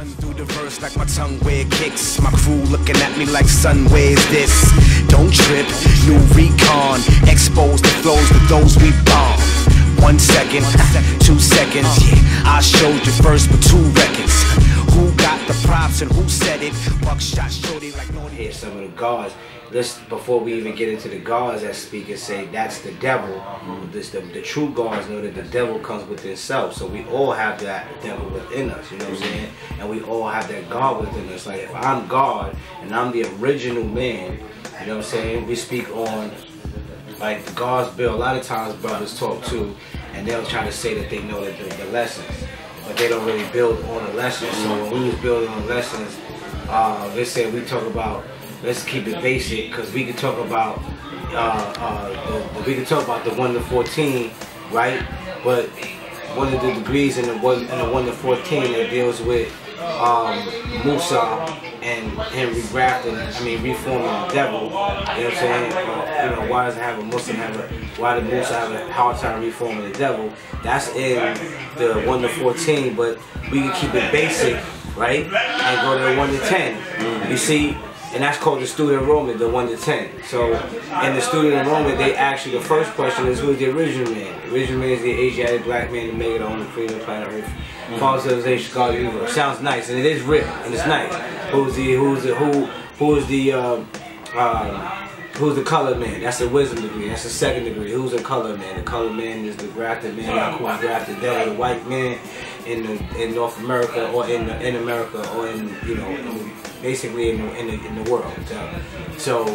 Run through the verse like my tongue where it kicks. My crew looking at me like, son, where's this? Don't trip, new recon. Expose the flows with those we bomb. 1 second, 2 seconds, yeah, I showed you first with 2 records. Who got the props and who said it? Buckshot showed it like no. Here's some of the guards. Before we even get into the guards that speak and say that's the devil, the true guards know that the devil comes within self. So we all have that devil within us, you know what I'm saying? And we all have that God within us. Like if I'm God and I'm the original man, you know what I'm saying? We speak on like the God's bill. A lot of times brothers talk too, and they'll try to say that they know that the lessons, but they don't really build on the lessons. So when we was building on lessons, they said we talk about, let's keep it basic, because we can talk about the 1 to 14, right? But one of the degrees in the 1 to 14 that deals with Musa and him reforming the devil. You know what I'm saying? You know, why does why did Musa have a hard time reforming the devil? That's in the 1 to 14, but we can keep it basic, right? And go to the 1 to 10. You see? And that's called the student enrollment, the 1 to 10. So, in the student enrollment, they ask you the first question is, who is the original man? The original man is the Asiatic black man that made it on the cream of the planet Earth. Father civilization, God, the universe. Sounds nice, and it is real, and it's nice. Who's the colored man? That's the wisdom degree. That's the 2nd degree. Who's the colored man? The colored man is the grafted man. Yaku's grafted devil, the white man in North America or in America or in, you know, basically in the world. So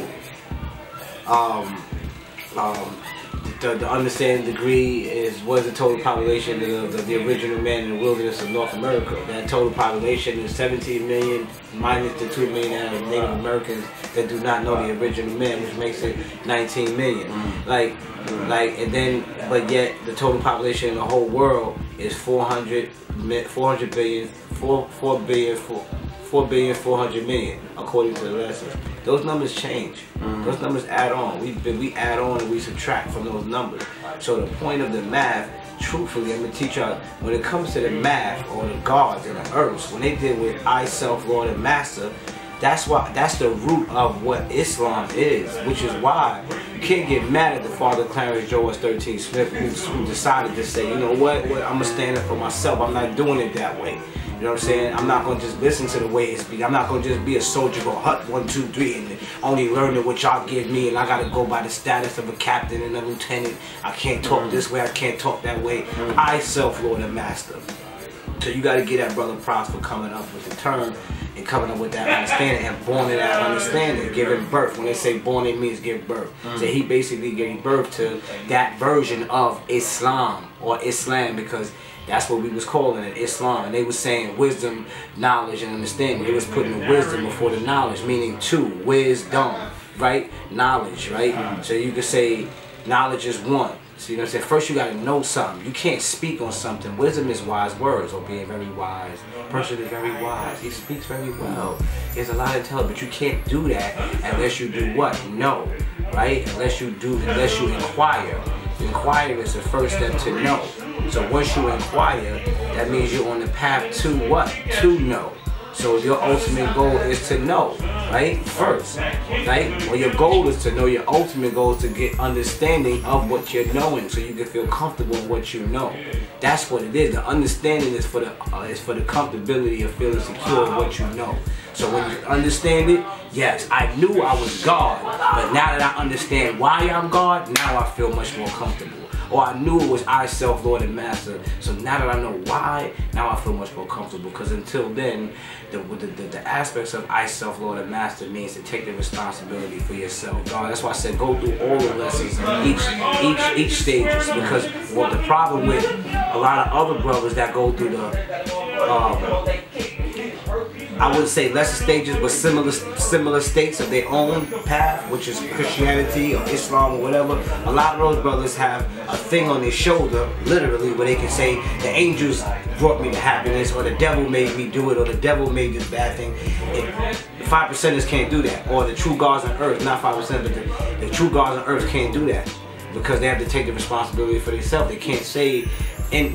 the understanding degree is what is the total population of the original man in the wilderness of North America. That total population is 17 million minus the 2 million out of Native Americans that do not know the original man, which makes it 19 million. But yet the total population in the whole world is 4 billion 400 million, according to the lessons. Those numbers change. Those numbers add on. We add on and we subtract from those numbers. So the point of the math, truthfully, I'm gonna teach y'all, when it comes to the math or the gods and the earths, when they deal with I, self, Lord, and Master, that's the root of what Islam is, which is why you can't get mad at the Father Clarence Jones 13 Smith who decided to say, you know what, I'm gonna stand up for myself. I'm not doing it that way. You know what I'm saying? I'm not going to just listen to the way it's beat. I'm not going to just be a soldier, go hut 1, 2, 3, and only learning what y'all give me, and I got to go by the status of a captain and a lieutenant. I can't talk this way, I can't talk that way. I, self, Lord, and Master. So you got to get that brother props for coming up with the term and coming up with that understanding and born in that understanding, giving birth. When they say born, it means give birth. So he basically gave birth to that version of Islam or Islam, because that's what we was calling it, Islam. And they was saying wisdom, knowledge, and understanding. They was putting the wisdom before the knowledge, meaning two, wisdom, right? Knowledge, right? So you could say knowledge is 1. So you know what I'm saying? First you gotta know something. You can't speak on something. Wisdom is wise words, or being very wise. Person is very wise. He speaks very well. He has a lot of intelligence, but you can't do that unless you do what? Know, right? Unless you inquire. Inquire is the first step to know. So once you inquire, that means you're on the path to what? To know. So your ultimate goal is to know, right? First, right? Well, your goal is to know. Your ultimate goal is to get understanding of what you're knowing, so you can feel comfortable with what you know. That's what it is. The understanding is for the comfortability of feeling secure of what you know. So when you understand it, yes, I knew I was God, but now that I understand why I'm God, now I feel much more comfortable. Or I knew it was I, self, Lord, and Master. So now that I know why, now I feel much more comfortable. Because until then, the aspects of I, self, Lord, and Master means to take the responsibility for yourself. God, that's why I said go through all the lessons, each stages. Because what the problem with a lot of other brothers that go through the I wouldn't say lesser stages, but similar states of their own path, which is Christianity or Islam or whatever. A lot of those brothers have a thing on their shoulder, literally, where they can say, the angels brought me to happiness, or the devil made me do it, or the devil made this bad thing. The 5%ers can't do that, or the true gods on earth, not 5%, but the true gods on earth can't do that, because they have to take the responsibility for themselves. They can't say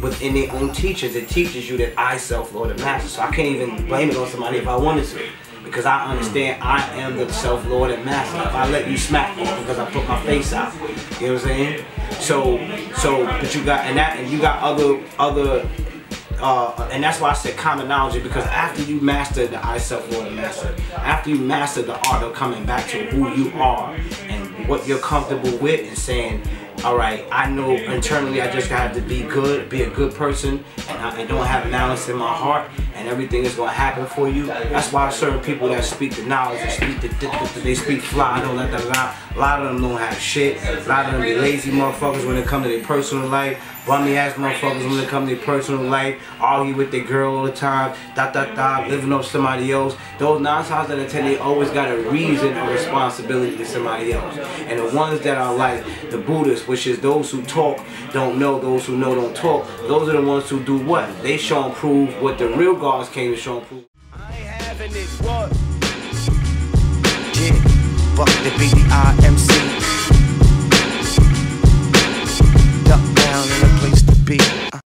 within their own teachers. It teaches you that I self-lord and master. So I can't even blame it on somebody if I wanted to. Because I understand I am the self-lord and master. If I let you smack me because I put my face out. You know what I'm saying? But you got, and you got other and that's why I said common knowledge, because after you master the I self-lord and master, after you master the art of coming back to who you are and what you're comfortable with, and saying, all right, I know internally I just have to be good, be a good person, and I don't have malice in my heart, and everything is gonna happen for you. That's why certain people that speak the knowledge, they speak fly, don't let them lie. A lot of them don't have shit. A lot of them be lazy motherfuckers when it comes to their personal life. Bummy ass motherfuckers when it comes to their personal life. Argue with their girl all the time. Living off somebody else. Those 9 times out of 10, they always got a reason or responsibility to somebody else. And the ones that are like the Buddhists, which is those who talk don't know, those who know don't talk, those are the ones who do what? They show and prove what the real gods came to show and prove. I ain't having it, what? Yeah, fuck the BDI